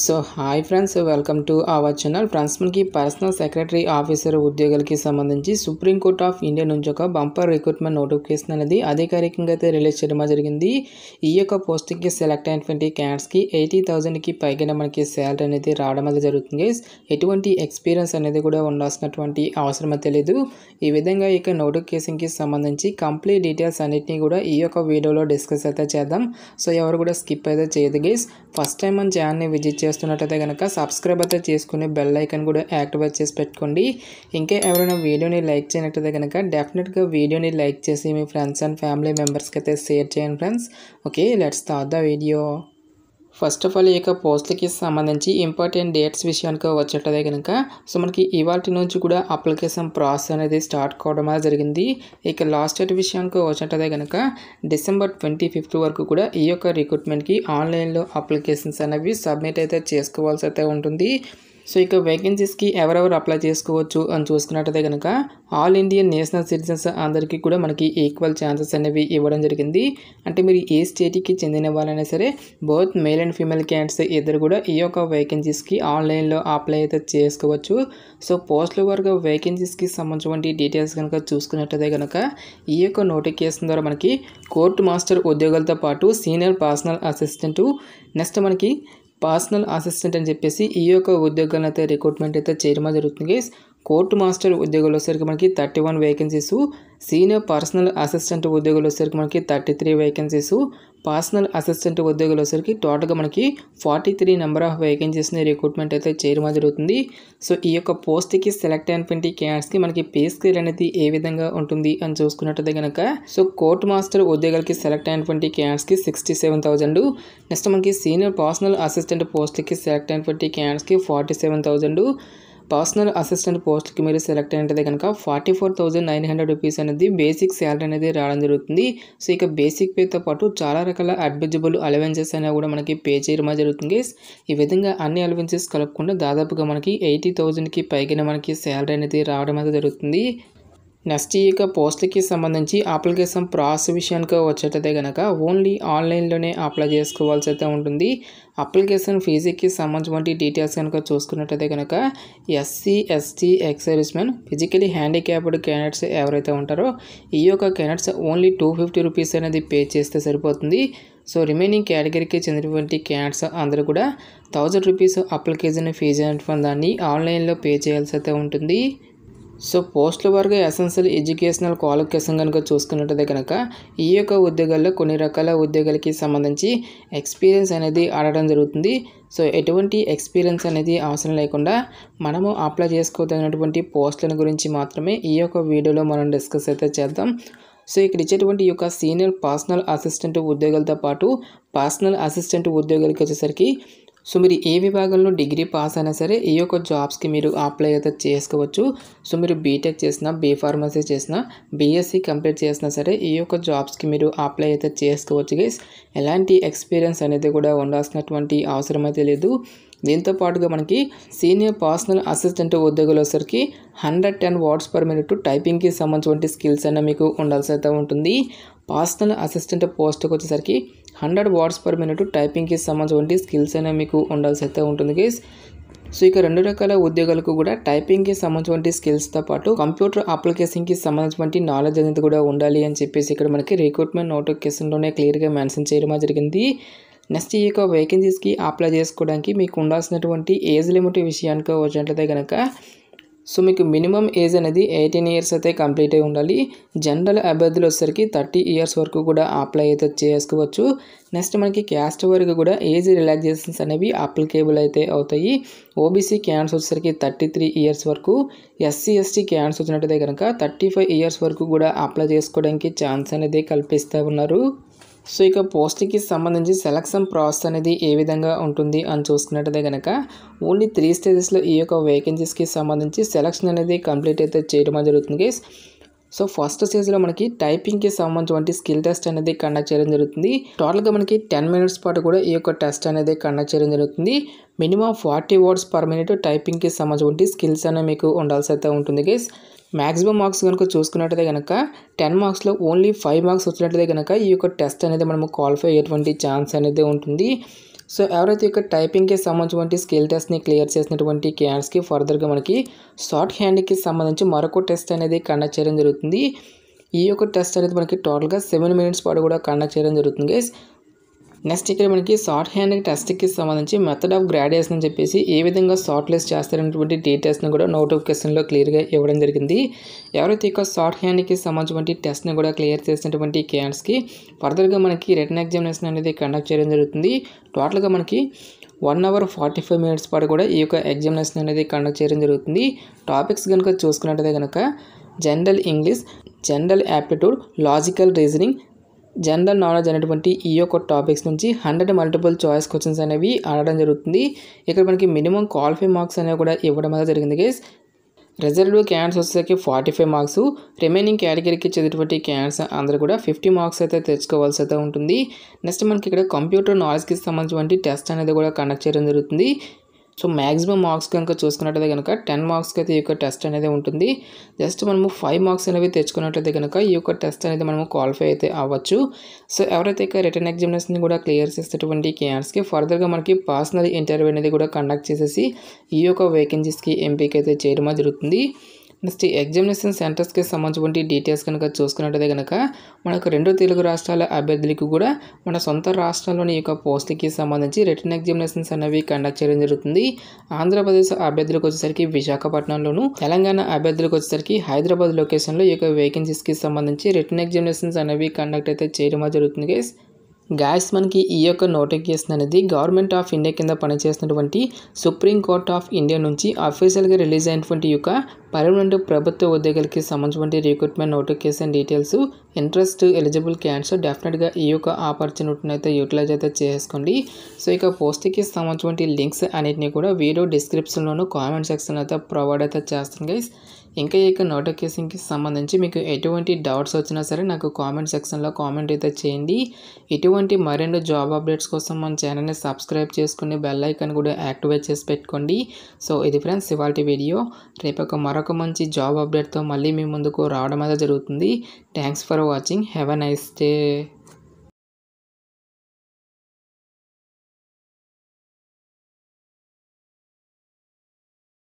So hi friends, welcome to our channel. Friends, మనకి personal secretary officer ఉద్యోగాలకి సంబంధించి Supreme Court of India నుంచి ఒక బంపర్ రిక్రూట్మెంట్ నోటిఫికేషన్ అనేది అధికారికంగా అయితే రిలీజ్ చేయడం జరిగింది. ఈ యొక్క పోస్టింగ్కి సెలెక్ట్ అయినటువంటి క్యాండిడేట్స్కి 80,000కి పైగా మనకి శాలరీ అనేది రావడం అనేది జరుగుతుంది. ఎటువంటి ఎక్స్పీరియన్స్ అనేది కూడా ఉండాల్సినటువంటి అవసరం అయితే లేదు. ఈ విధంగా ఈ యొక్క నోటిఫికేషన్కి సంబంధించి కంప్లీట్ డీటెయిల్స్ అన్నిటినీ కూడా ఈ యొక్క వీడియోలో డిస్కస్ అయితే చేద్దాం. సో ఎవరు కూడా స్కిప్ అయితే చేయదు గైస్. ఫస్ట్ టైం మన ఛానల్ని విజిట్ చేస్తున్నట్టయితే కనుక సబ్స్క్రైబ్ అయితే చేసుకుని బెల్ ఐకాన్ కూడా యాక్టివేట్ చేసి పెట్టుకోండి. ఇంకా ఎవరైనా వీడియోని లైక్ చేయనట్టయితే కనుక డెఫినెట్గా వీడియోని లైక్ చేసి మీ ఫ్రెండ్స్ అండ్ ఫ్యామిలీ మెంబర్స్కి అయితే షేర్ చేయండి friends. Okay, let's start the video. First of all ఈ యొక్క పోస్ట్కి సంబంధించి ఇంపార్టెంట్ డేట్స్ విషయానికి వచ్చేటదే కనుక సో మనకి ఇవాళ నుంచి కూడా అప్లికేషన్ ప్రాసెస్ అనేది స్టార్ట్ కావడం జరిగింది. ఇక లాస్ట్ డేట్ విషయానికి వచ్చేటదే కనుక December 25th వరకు కూడా ఈ యొక్క రిక్రూట్మెంట్కి ఆన్లైన్లో అప్లికేషన్స్ అనేవి సబ్మిట్ అయితే చేసుకోవాల్సి అయితే ఉంటుంది. సో ఇక వేకెన్సీస్కి ఎవరెవరు అప్లై చేసుకోవచ్చు అని చూసుకున్నట్టయితే కనుక ఆల్ ఇండియన్ నేషనల్ సిటిజన్స్ అందరికీ కూడా మనకి ఈక్వల్ ఛాన్సెస్ అనేవి ఇవ్వడం జరిగింది. అంటే మీరు ఏ స్టేట్కి చెందిన వాళ్ళైనా సరే both male and female candidates ఇద్దరు కూడా ఈ యొక్క వేకెన్సీస్కి ఆన్లైన్లో అప్లై అయితే చేసుకోవచ్చు. సో పోస్టుల వరకు వేకెన్సీస్కి సంబంధించిన డీటెయిల్స్ కనుక చూసుకున్నట్టయితే కనుక ఈ యొక్క నోటిఫికేషన్ ద్వారా మనకి కోర్టు మాస్టర్ ఉద్యోగాలతో పాటు సీనియర్ పర్సనల్ అసిస్టెంట్, నెక్స్ట్ మనకి పర్సనల్ అసిస్టెంట్ అని చెప్పేసి ఈ యొక్క ఉద్యోగాలను అయితే రిక్రూట్మెంట్ అయితే చేయడం జరుగుతుంది. కోర్టు మాస్టర్ ఉద్యోగాలు వచ్చేసరికి మనకి 31 వేకెన్సీస్, సీనియర్ పర్సనల్ అసిస్టెంట్ ఉద్యోగాలు వచ్చేసరికి మనకి 33 వేకెన్సీస్, పర్సనల్ అసిస్టెంట్ ఉద్యోగాలు వచ్చేసరికి టోటల్గా మనకి 43 నెంబర్ ఆఫ్ వేకెన్సీస్ని రిక్రూట్మెంట్ అయితే చేయడం జరుగుతుంది. సో ఈ యొక్క పోస్ట్కి సెలెక్ట్ అయినటువంటి క్యాండిడేట్స్కి మనకి పే స్కేల్ అనేది ఏ విధంగా ఉంటుంది అని చూసుకున్నట్టయితే కనుక సో కోర్టు మాస్టర్ ఉద్యోగాలకి సెలెక్ట్ అయినటువంటి క్యాండిడేట్స్కి 67,000, నెక్స్ట్ మనకి సీనియర్ పర్సనల్ అసిస్టెంట్ పోస్ట్కి సెలెక్ట్ అయినటువంటి క్యాండిడేట్స్కి 47,000, పర్సనల్ అసిస్టెంట్ పోస్ట్కి మీరు సెలెక్ట్ అయినట్టయితే కనుక 44,900 రూపీస్ అనేది బేసిక్ శాలరీ అనేది రావడం జరుగుతుంది. సో ఇక బేసిక్ పేతో పాటు చాలా రకాల అడ్మిజిబుల్ అలవెన్సెస్ అనేవి కూడా మనకి పే చేయడం జరుగుతుంది. ఈ విధంగా అన్ని అలవెన్సెస్ కలుపుకుండా దాదాపుగా మనకి 80,000కి పైగా మనకి శాలరీ అనేది రావడం అనేది జరుగుతుంది. నెక్స్ట్ ఈ యొక్క పోస్ట్కి సంబంధించి అప్లికేషన్ ప్రాసెస్ విషయానికి వచ్చేటైతే కనుక ఓన్లీ ఆన్లైన్లోనే అప్లై చేసుకోవాల్సి అయితే ఉంటుంది. అప్లికేషన్ ఫీజుకి సంబంధించిన డీటెయిల్స్ కనుక చూసుకున్నట్టయితే కనుక SC, ST, ex servicemen, physically handicapped candidates ఎవరైతే ఉంటారో ఈ యొక్క క్యాండిడేట్స్ ఓన్లీ 250 రూపీస్ అనేది పే చేస్తే సరిపోతుంది. సో రిమైనింగ్ కేటగిరీకి చెందినటువంటి క్యాండిడేట్స్ అందరూ కూడా 1000 రూపీస్ అప్లికేషన్ ఫీజు అనేటువంటి దాన్ని ఆన్లైన్లో పే చేయాల్సి అయితే ఉంటుంది. సో పోస్టుల వరకు ఎసెన్షియల్ ఎడ్యుకేషనల్ క్వాలిఫికేషన్ కనుక చూసుకున్నట్టయితే కనుక ఈ యొక్క ఉద్యోగాల్లో కొన్ని రకాల ఉద్యోగాలకి సంబంధించి ఎక్స్పీరియన్స్ అనేది అడగడం జరుగుతుంది. సో ఎటువంటి ఎక్స్పీరియన్స్ అనేది అవసరం లేకుండా మనము అప్లై చేసుకోదగినటువంటి పోస్టుల గురించి మాత్రమే ఈ యొక్క వీడియోలో మనం డిస్కస్ అయితే చేద్దాం. సో ఇక్కడ ఇచ్చేటువంటి ఈ యొక్క సీనియర్ పర్సనల్ అసిస్టెంట్ ఉద్యోగాలతో పాటు పర్సనల్ అసిస్టెంట్ ఉద్యోగాలకి వచ్చేసరికి సో మీరు ఏ విభాగంలో డిగ్రీ పాస్ అయినా సరే ఈ యొక్క జాబ్స్కి మీరు అప్లై అయితే చేసుకోవచ్చు. సో మీరు బీటెక్ చేసినా, B.Pharmacy చేసినా, BSc కంప్లీట్ చేసినా సరే ఈ యొక్క జాబ్స్కి మీరు అప్లై అయితే చేసుకోవచ్చు గైస్. ఎలాంటి ఎక్స్పీరియన్స్ అనేది కూడా ఉండాల్సినటువంటి అవసరం అయితే లేదు. దీంతో పాటుగా మనకి సీనియర్ పర్సనల్ అసిస్టెంట్ ఉద్యోగులు వచ్చేసరికి 110 words per minute టైపింగ్కి సంబంధించిన స్కిల్స్ అయినా మీకు ఉండాల్సి అయితే ఉంటుంది. పర్సనల్ అసిస్టెంట్ పోస్ట్కి వచ్చేసరికి 100 words per minute టైపింగ్కి సంబంధించిన స్కిల్స్ అయినా మీకు ఉండాల్సి అయితే ఉంటుంది గైస్. సో ఇక రెండు రకాల ఉద్యోగాలకు కూడా టైపింగ్కి సంబంధించిన స్కిల్స్తో పాటు కంప్యూటర్ అప్లికేషన్కి సంబంధించిన నాలెడ్జ్ అనేది కూడా ఉండాలి అని చెప్పేసి ఇక్కడ మనకి రిక్రూట్మెంట్ నోటిఫికేషన్లోనే క్లియర్గా మెన్షన్ చేయడం జరిగింది. నెక్స్ట్ ఈ యొక్క వేకెన్సీస్కి అప్లై చేసుకోవడానికి మీకు ఉండాల్సినటువంటి ఏజ్ లిమిట్ విషయానికి వచ్చినట్లయితే కనుక సో మీకు మినిమం ఏజ్ అనేది 18 years అయితే కంప్లీట్ అయి ఉండాలి. జనరల్ అభ్యర్థులు వచ్చేసరికి 30 years వరకు కూడా అప్లై అయితే చేసుకోవచ్చు. నెక్స్ట్ మనకి క్యాస్ట్ వరకు కూడా ఏజ్ రిలాక్సేషన్స్ అనేవి అప్లికేబుల్ అయితే అవుతాయి. OBC క్యాండిడేట్స్ వచ్చేసరికి 33 years వరకు, SC, ST క్యాండిడేట్స్ వచ్చినట్టయితే కనుక 35 years వరకు కూడా అప్లై చేసుకోవడానికి ఛాన్స్ అనేది కల్పిస్తూ ఉన్నారు. సో ఇక పోస్ట్కి సంబంధించి సెలక్షన్ ప్రాసెస్ అనేది ఏ విధంగా ఉంటుంది అని చూసుకున్నట్టయితే కనుక ఓన్లీ 3 stagesలో ఈ యొక్క వేకెన్సీస్కి సంబంధించి సెలక్షన్ అనేది కంప్లీట్ అయితే చేయడం జరుగుతుంది గైస్. సో ఫస్ట్ స్టేజ్లో మనకి టైపింగ్కి సంబంధించిన స్కిల్ టెస్ట్ అనేది కండక్ట్ చేయడం జరుగుతుంది. టోటల్గా మనకి 10 minutes పాటు కూడా ఈ యొక్క టెస్ట్ అనేది కండక్ట్ చేయడం జరుగుతుంది. మినిమం 40 words per minute టైపింగ్కి సంబంధించిన స్కిల్స్ అనేవి మీకు ఉండాల్సి అయితే ఉంటుంది గైస్. మ్యాక్సిమం మార్క్స్ కనుక చూసుకున్నట్టయితే కనుక 10 marksలో ఓన్లీ 5 marks వచ్చినట్టయితే కనుక ఈ యొక్క టెస్ట్ అనేది మనము క్వాలిఫై అయ్యేటువంటి ఛాన్స్ అనేది ఉంటుంది. సో ఎవరైతే ఇక టైపింగ్కి సంబంధించినటువంటి స్కిల్ టెస్ట్ని క్లియర్ చేసినటువంటి క్యాండిడేట్స్కి ఫర్దర్గా మనకి షార్ట్ హ్యాండ్కి సంబంధించి మరొక టెస్ట్ అనేది కండక్ట్ చేయడం జరుగుతుంది. ఈ యొక్క టెస్ట్ అనేది మనకి టోటల్గా 7 minutes పాటు కూడా కండక్ట్ చేయడం జరుగుతుంది గైస్. నెక్స్ట్ ఇక్కడ మనకి షార్ట్ హ్యాండ్ టెస్ట్కి సంబంధించి మెథడ్ ఆఫ్ గ్రాడ్యుయేషన్ అని చెప్పేసి ఏ విధంగా షార్ట్ లిస్ట్ చేస్తారనేటువంటి డీటెయిల్స్ని కూడా నోటిఫికేషన్లో క్లియర్గా ఇవ్వడం జరిగింది. ఎవరైతే ఇక షార్ట్ హ్యాండ్కి సంబంధించినటువంటి టెస్ట్ని కూడా క్లియర్ చేసినటువంటి క్యాండిడేట్స్కి ఫర్దర్గా మనకి రిటన్ ఎగ్జామినేషన్ అనేది కండక్ట్ చేయడం జరుగుతుంది. టోటల్గా మనకి 1 hour 45 minutes పాటు కూడా ఈ యొక్క ఎగ్జామినేషన్ అనేది కండక్ట్ చేయడం జరుగుతుంది. టాపిక్స్ కనుక చూసుకున్నట్టయితే కనుక general English, general aptitude, logical reasoning, general knowledge అనేటువంటి ఈ యొక్క టాపిక్స్ నుంచి 100 multiple choice క్వశ్చన్స్ అనేవి అడగడం జరుగుతుంది. ఇక్కడ మనకి మినిమం క్వాలిఫై మార్క్స్ అనేవి కూడా ఇవ్వడం అనేది జరిగింది గైస్. రిజర్వ్డ్ క్యాండిడేట్స్ వచ్చేసరికి 45 marks, రిమైనింగ్ కేటగిరీకి చెందినటువంటి క్యాండిడేట్స్ అందరూ కూడా 50 marks అయితే తెచ్చుకోవాల్సి అయితే ఉంటుంది. నెక్స్ట్ మనకి ఇక్కడ కంప్యూటర్ నాలెడ్జ్కి సంబంధించినటువంటి టెస్ట్ అనేది కూడా కండక్ట్ చేయడం జరుగుతుంది. సో మ్యాక్సిమం మార్క్స్ కనుక చూసుకున్నట్లయితే కనుక 10 marksకి అయితే ఈ యొక్క టెస్ట్ అనేది ఉంటుంది. జస్ట్ మనము 5 marks అనేవి తెచ్చుకున్నట్లయితే కనుక ఈ యొక్క టెస్ట్ అనేది మనము క్వాలిఫై అయితే అవ్వచ్చు. సో ఎవరైతే ఇక రిటర్న్ ఎగ్జామినేషన్ కూడా క్లియర్ చేసేటువంటి క్యాండిడేట్స్కి ఫర్దర్గా మనకి పర్సనల్ ఇంటర్వ్యూ అనేది కూడా కండక్ట్ చేసేసి ఈ యొక్క వేకెన్సీస్కి ఎంపిక అయితే చేయడం జరుగుతుంది. నెక్స్ట్ ఎగ్జామినేషన్ సెంటర్స్కి సంబంధించిన డీటెయిల్స్ కనుక చూసుకున్నట్టయితే కనుక మనకు 2 తెలుగు రాష్ట్రాల అభ్యర్థులకు కూడా మన సొంత రాష్ట్రంలోని ఈ యొక్క పోస్ట్కి సంబంధించి రిటన్ ఎగ్జామినేషన్స్ అనేవి కండక్ట్ చేయడం జరుగుతుంది. ఆంధ్రప్రదేశ్ అభ్యర్థులకు వచ్చేసరికి విశాఖపట్నంలోను, తెలంగాణ అభ్యర్థులకు వచ్చేసరికి హైదరాబాద్ లొకేషన్లో ఈ యొక్క వేకెన్సీస్కి సంబంధించి రిటన్ ఎగ్జామినేషన్స్ అనేవి కండక్ట్ అయితే చేయడం జరుగుతుంది గైస్. మనకి ఈ యొక్క నోటిఫికేషన్ అనేది గవర్నమెంట్ ఆఫ్ ఇండియా కింద పనిచేస్తున్నటువంటి సుప్రీం కోర్ట్ ఆఫ్ ఇండియా నుంచి అఫీషియల్గా రిలీజ్ అయినటువంటి ఈ యొక్క పర్మనెంట్ ప్రభుత్వ ఉద్యోగులకి సంబంధించిన recruitment notification details. Interest eligible candidates డెఫినెట్గా ఈ యొక్క ఆపర్చునిటీని అయితే యూటిలైజ్ అయితే చేసుకోండి. సో ఇక పోస్ట్కి సంబంధించిన లింక్స్ అన్నిటిని కూడా వీడియో డిస్క్రిప్షన్లోను కామెంట్ సెక్షన్ అయితే ప్రొవైడ్ అయితే చేస్తాను గైస్. ఇంకా ఈ యొక్క నోటిఫికేషన్కి సంబంధించి మీకు ఎటువంటి డౌట్స్ వచ్చినా సరే నాకు కామెంట్ సెక్షన్లో కామెంట్ అయితే చేయండి. ఇటువంటి మరిన్ని జాబ్ అప్డేట్స్ కోసం మన ఛానల్ని సబ్స్క్రైబ్ చేసుకుని బెల్ ఐకాన్ కూడా యాక్టివేట్ చేసి పెట్టుకోండి. సో ఇది ఫ్రెండ్స్ ఇవాల్టి వీడియో. రేపు మరొక మంచి జాబ్ అప్డేట్తో మళ్ళీ మీ ముందుకు రావడం అయితే జరుగుతుంది. Thanks for watching. Have a nice day.